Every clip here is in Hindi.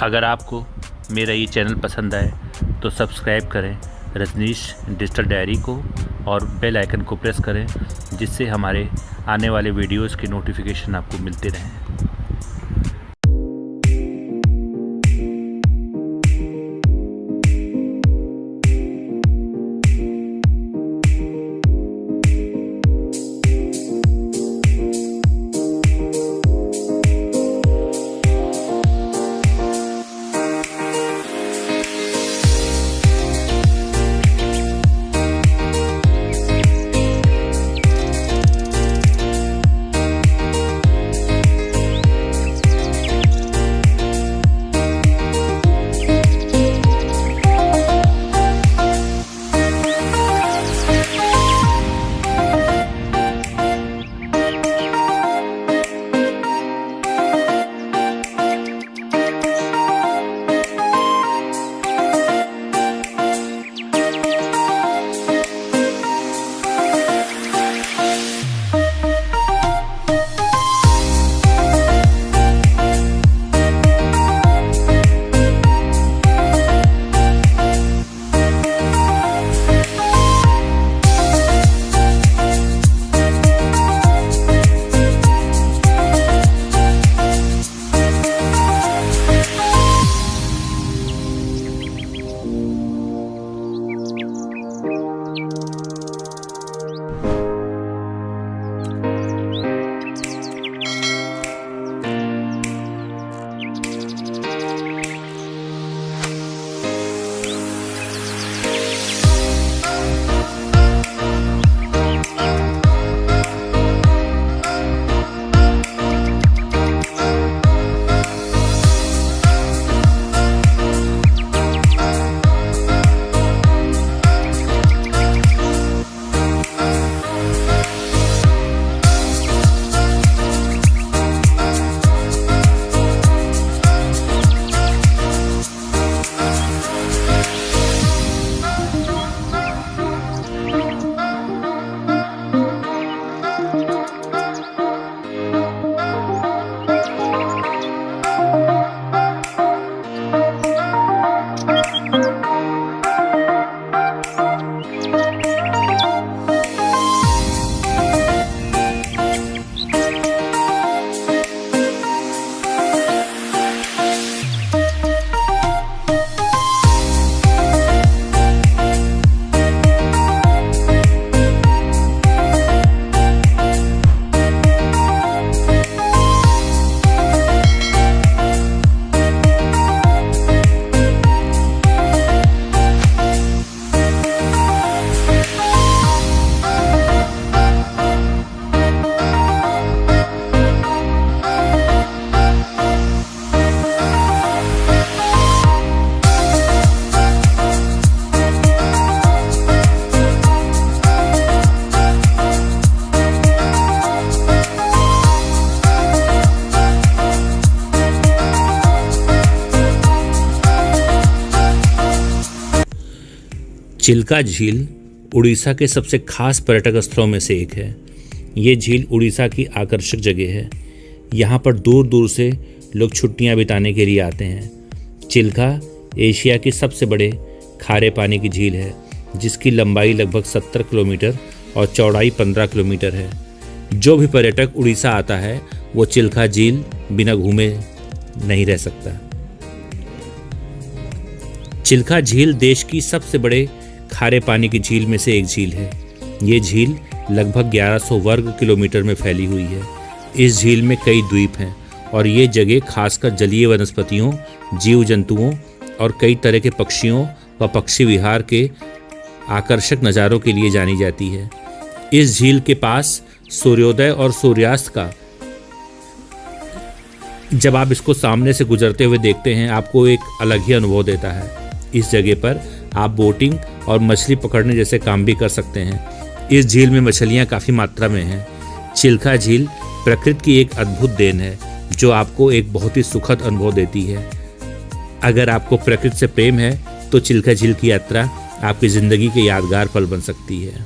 अगर आपको मेरा ये चैनल पसंद आए तो सब्सक्राइब करें रजनीश डिजिटल डायरी को और बेल आइकन को प्रेस करें, जिससे हमारे आने वाले वीडियोस की नोटिफिकेशन आपको मिलते रहें। चिल्का झील उड़ीसा के सबसे खास पर्यटक स्थलों में से एक है। ये झील उड़ीसा की आकर्षक जगह है। यहाँ पर दूर दूर से लोग छुट्टियाँ बिताने के लिए आते हैं। चिल्का एशिया की सबसे बड़े खारे पानी की झील है, जिसकी लंबाई लगभग 70 किलोमीटर और चौड़ाई 15 किलोमीटर है। जो भी पर्यटक उड़ीसा आता है वो चिल्का झील बिना घूमे नहीं रह सकता। चिल्का झील देश की सबसे बड़े खारे पानी की झील में से एक झील है। ये झील लगभग 1100 वर्ग किलोमीटर में फैली हुई है। इस झील में कई द्वीप हैं और ये जगह खासकर जलीय वनस्पतियों, जीव जंतुओं और कई तरह के पक्षियों व पक्षी विहार के आकर्षक नज़ारों के लिए जानी जाती है। इस झील के पास सूर्योदय और सूर्यास्त का जब आप इसको सामने से गुजरते हुए देखते हैं, आपको एक अलग ही अनुभव देता है। इस जगह पर आप बोटिंग और मछली पकड़ने जैसे काम भी कर सकते हैं। इस झील में मछलियाँ काफ़ी मात्रा में हैं। चिल्का झील प्रकृति की एक अद्भुत देन है जो आपको एक बहुत ही सुखद अनुभव देती है। अगर आपको प्रकृति से प्रेम है तो चिल्का झील की यात्रा आपकी ज़िंदगी के यादगार पल बन सकती है।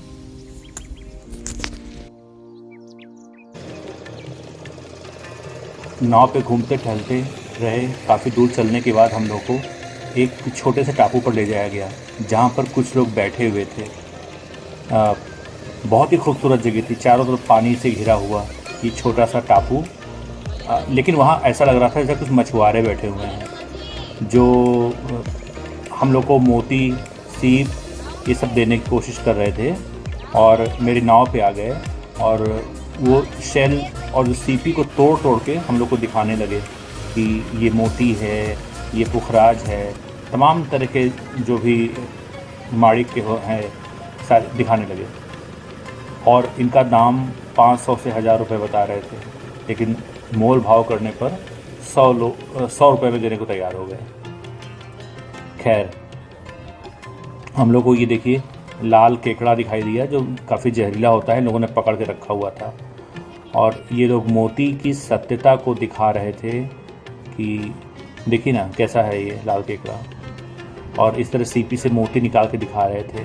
नाव पे घूमते टहलते रहे। काफ़ी दूर चलने के बाद हम लोग को एक छोटे से टापू पर ले जाया गया जहाँ पर कुछ लोग बैठे हुए थे। बहुत ही खूबसूरत जगह थी, चारों तरफ पानी से घिरा हुआ ये छोटा सा टापू। लेकिन वहाँ ऐसा लग रहा था जैसे कुछ मछुआरे बैठे हुए हैं जो हम लोग को मोती, सीप ये सब देने की कोशिश कर रहे थे और मेरी नाव पे आ गए और वो शेल और जो सीपी को तोड़ तोड़ के हम लोग को दिखाने लगे कि ये मोती है, ये पुखराज है, तमाम तरह के जो भी माणिक के हैं सारे दिखाने लगे। और इनका दाम 500 से 1000 रुपये बता रहे थे, लेकिन मोल भाव करने पर 100 रुपये में देने को तैयार हो गए। खैर, हम लोग को ये देखिए लाल केकड़ा दिखाई दिया जो काफ़ी जहरीला होता है, लोगों ने पकड़ के रखा हुआ था। और ये लोग मोती की सत्यता को दिखा रहे थे कि देखिए ना कैसा है ये लाल केकड़ा, और इस तरह सीपी से मोती निकाल के दिखा रहे थे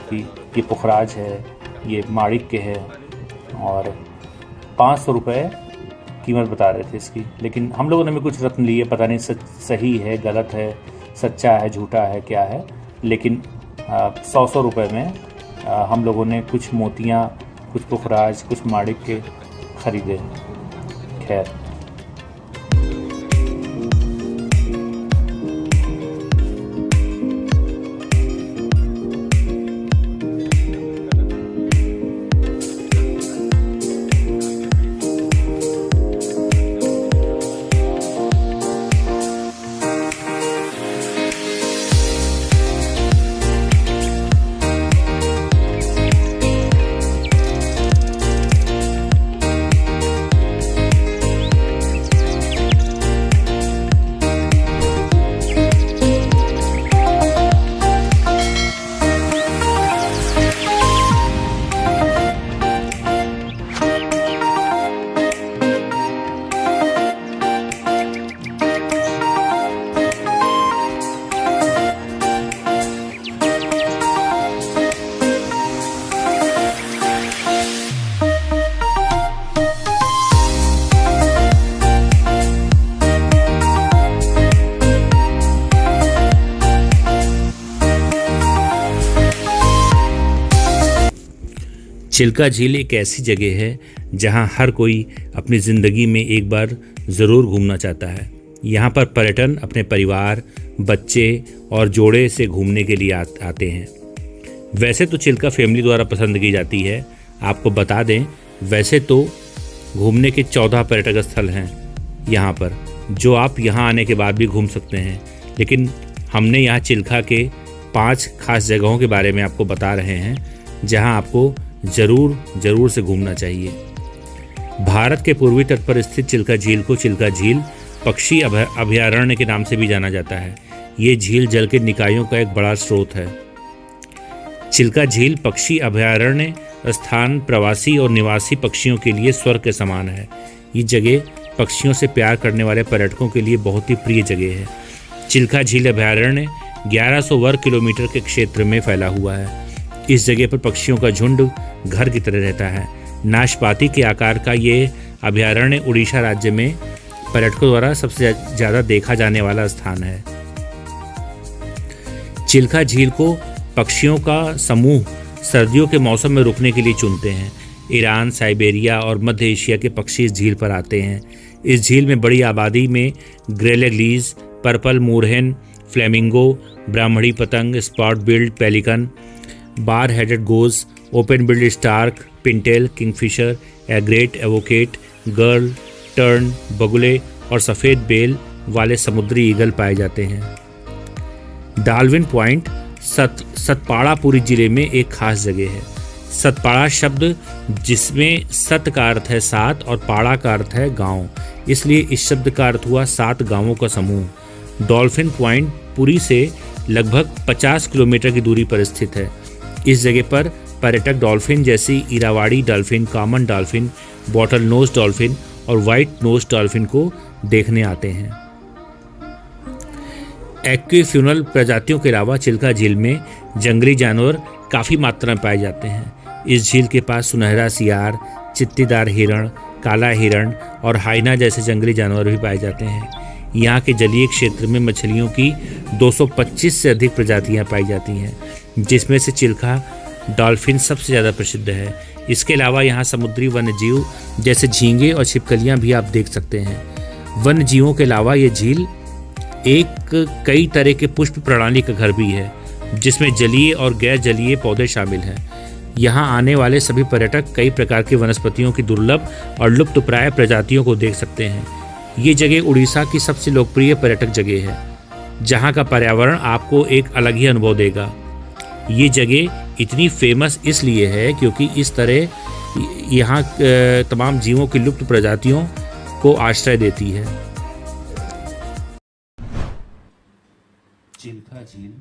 कि ये पुखराज है, ये माणिक के है, और 500 रुपये कीमत बता रहे थे इसकी। लेकिन हम लोगों ने भी कुछ रत्न लिए, पता नहीं सही है, गलत है, सच्चा है, झूठा है, क्या है, लेकिन 100 रुपये में हम लोगों ने कुछ मोतियाँ, कुछ पुखराज, कुछ माणिक के ख़रीदे। खैर, चिल्का झील एक ऐसी जगह है जहां हर कोई अपनी ज़िंदगी में एक बार ज़रूर घूमना चाहता है। यहां पर पर्यटन अपने परिवार, बच्चे और जोड़े से घूमने के लिए आते हैं। वैसे तो चिल्का फैमिली द्वारा पसंद की जाती है। आपको बता दें, वैसे तो घूमने के 14 पर्यटक स्थल हैं यहाँ पर, जो आप यहाँ आने के बाद भी घूम सकते हैं, लेकिन हमने यहाँ चिल्का के 5 खास जगहों के बारे में आपको बता रहे हैं जहाँ आपको ज़रूर से घूमना चाहिए। भारत के पूर्वी तट पर स्थित चिल्का झील को चिल्का झील पक्षी अभयारण्य के नाम से भी जाना जाता है। ये झील जल के निकायों का एक बड़ा स्रोत है। चिल्का झील पक्षी अभयारण्य स्थान प्रवासी और निवासी पक्षियों के लिए स्वर्ग के समान है। ये जगह पक्षियों से प्यार करने वाले पर्यटकों के लिए बहुत ही प्रिय जगह है। चिल्का झील अभयारण्य 1100 वर्ग किलोमीटर के क्षेत्र में फैला हुआ है। इस जगह पर पक्षियों का झुंड घर की तरह रहता है। नाशपाती के आकार का ये अभयारण्य उड़ीसा राज्य में पर्यटकों द्वारा सबसे ज़्यादा देखा जाने वाला स्थान है। चिल्का झील को पक्षियों का समूह सर्दियों के मौसम में रुकने के लिए चुनते हैं। ईरान, साइबेरिया और मध्य एशिया के पक्षी इस झील पर आते हैं। इस झील में बड़ी आबादी में ग्रेलेग्लीज, पर्पल मूरहेन, फ्लेमिंगो, ब्राह्मणी पतंग, spot billed pelican, bar headed goose, open billed stork, pintail, kingfisher, egret, avocet, gull, tern, बगुले और सफ़ेद बेल वाले समुद्री ईगल पाए जाते हैं। डाल्विन पॉइंट सतपाड़ा पुरी जिले में एक खास जगह है। सतपाड़ा शब्द, जिसमें सत का अर्थ है 7 और पाड़ा का अर्थ है गांव, इसलिए इस शब्द का अर्थ हुआ 7 गांवों का समूह। डॉल्फिन पॉइंट पुरी से लगभग 50 किलोमीटर की दूरी पर स्थित है। इस जगह पर पर्यटक डॉल्फिन जैसी Irrawaddy dolphin, common dolphin, bottle nose dolphin और वाइट नोज डॉल्फिन को देखने आते हैं। एक्विफ्यूनल प्रजातियों के अलावा चिल्का झील में जंगली जानवर काफ़ी मात्रा में पाए जाते हैं। इस झील के पास सुनहरा सियार, चित्तीदार हिरण, काला हिरण और हाइना जैसे जंगली जानवर भी पाए जाते हैं। यहाँ के जलीय क्षेत्र में मछलियों की 225 से अधिक प्रजातियाँ पाई जाती हैं, जिसमें से चिल्का डॉल्फिन सबसे ज़्यादा प्रसिद्ध है। इसके अलावा यहाँ समुद्री वन्यजीव जैसे झींगे और छिपकलियाँ भी आप देख सकते हैं। वन्य जीवों के अलावा ये झील कई तरह के पुष्प प्रणाली का घर भी है, जिसमें जलीय और गैर जलीय पौधे शामिल हैं। यहाँ आने वाले सभी पर्यटक कई प्रकार की वनस्पतियों की दुर्लभ और लुप्तप्राय प्रजातियों को देख सकते हैं। ये जगह उड़ीसा की सबसे लोकप्रिय पर्यटक जगह है, जहाँ का पर्यावरण आपको एक अलग ही अनुभव देगा। ये जगह इतनी फेमस इसलिए है क्योंकि इस तरह यहाँ तमाम जीवों की लुप्त प्रजातियों को आश्रय देती है। चिल्का झील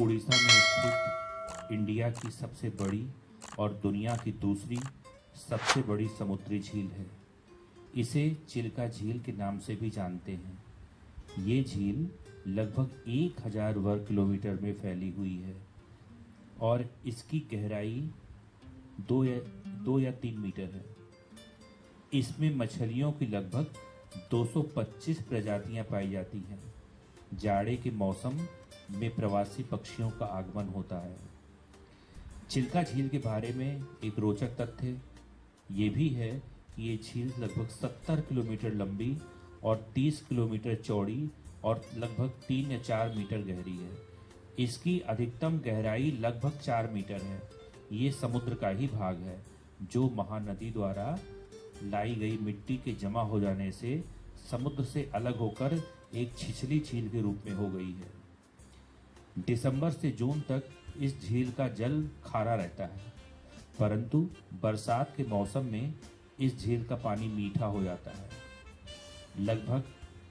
उड़ीसा में स्थित इंडिया की सबसे बड़ी और दुनिया की दूसरी सबसे बड़ी समुद्री झील है। इसे चिल्का झील के नाम से भी जानते हैं। ये झील लगभग 1000 वर्ग किलोमीटर में फैली हुई है और इसकी गहराई 2 या 3 मीटर है। इसमें मछलियों की लगभग 225 प्रजातियां पाई जाती हैं। जाड़े के मौसम में प्रवासी पक्षियों का आगमन होता है। चिल्का झील के बारे में एक रोचक तथ्य ये भी है कि ये झील लगभग 70 किलोमीटर लंबी और 30 किलोमीटर चौड़ी और लगभग 3 या 4 मीटर गहरी है। इसकी अधिकतम गहराई लगभग 4 मीटर है। ये समुद्र का ही भाग है, जो महानदी द्वारा लाई गई मिट्टी के जमा हो जाने से समुद्र से अलग होकर एक छिछली झील के रूप में हो गई है। दिसंबर से जून तक इस झील का जल खारा रहता है, परंतु बरसात के मौसम में इस झील का पानी मीठा हो जाता है। लगभग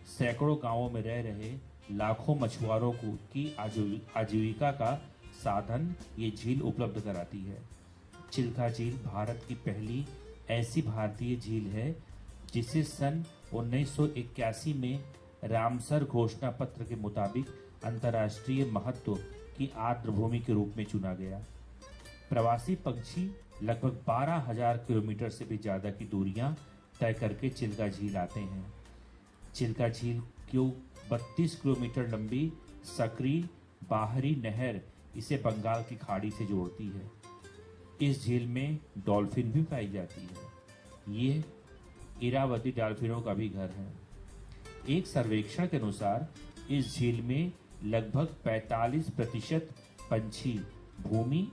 सैकड़ों गांवों में रह रहे लाखों मछुआरों की आजीविका का साधन ये झील उपलब्ध कराती है। चिल्का झील भारत की पहली ऐसी भारतीय झील है जिसे सन 1981 में रामसर घोषणा पत्र के मुताबिक अंतर्राष्ट्रीय महत्व की आर्द्रभूमि के रूप में चुना गया। प्रवासी पक्षी लगभग 12,000 किलोमीटर से भी ज़्यादा की दूरियां तय करके चिल्का झील आते हैं। चिल्का झील की 32 किलोमीटर लंबी सकरी बाहरी नहर इसे बंगाल की खाड़ी से जोड़ती है। इस झील में डॉल्फिन भी पाई जाती है। ये इरावती डॉल्फिनों का भी घर है। एक सर्वेक्षण के अनुसार इस झील में लगभग 45% पंछी भूमि,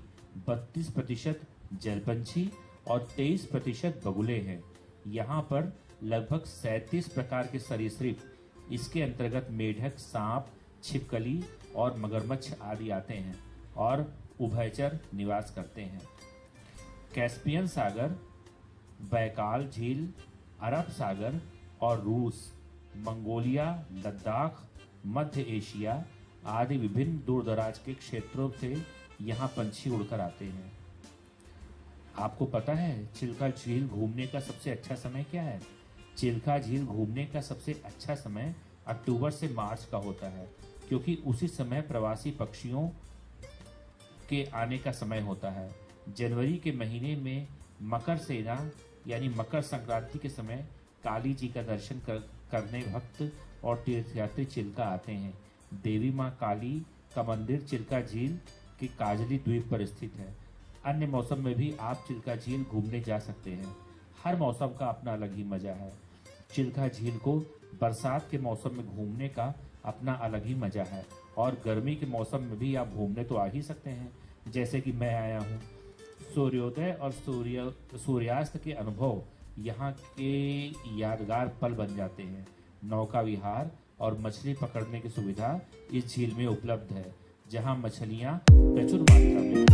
32% जल पंछी और 23% बगुले हैं। यहाँ पर लगभग 37 प्रकार के सरीसृप, इसके अंतर्गत मेढक, सांप, छिपकली और मगरमच्छ आदि आते हैं और उभयचर निवास करते हैं। कैस्पियन सागर, बैकाल झील, अरब सागर और रूस, मंगोलिया, लद्दाख, मध्य एशिया आदि विभिन्न दूरदराज के क्षेत्रों से यहाँ पंछी उड़कर आते हैं। आपको पता है चिल्का झील घूमने का सबसे अच्छा समय क्या है? चिल्का झील घूमने का सबसे अच्छा समय अक्टूबर से मार्च का होता है, क्योंकि उसी समय प्रवासी पक्षियों के आने का समय होता है। जनवरी के महीने में मकर सेना यानी मकर संक्रांति के समय काली जी का दर्शन करने भक्त और तीर्थयात्री चिल्का आते हैं। देवी माँ काली का मंदिर चिल्का झील के काजली द्वीप पर स्थित है। अन्य मौसम में भी आप चिल्का झील घूमने जा सकते हैं। हर मौसम का अपना अलग ही मजा है। चिल्का झील को बरसात के मौसम में घूमने का अपना अलग ही मजा है और गर्मी के मौसम में भी आप घूमने तो आ ही सकते हैं, जैसे कि मैं आया हूँ। सूर्योदय और सूर्यास्त के अनुभव यहाँ के यादगार पल बन जाते हैं। नौका विहार और मछली पकड़ने की सुविधा इस झील में उपलब्ध है, जहाँ मछलियाँ प्रचुर मात्रा में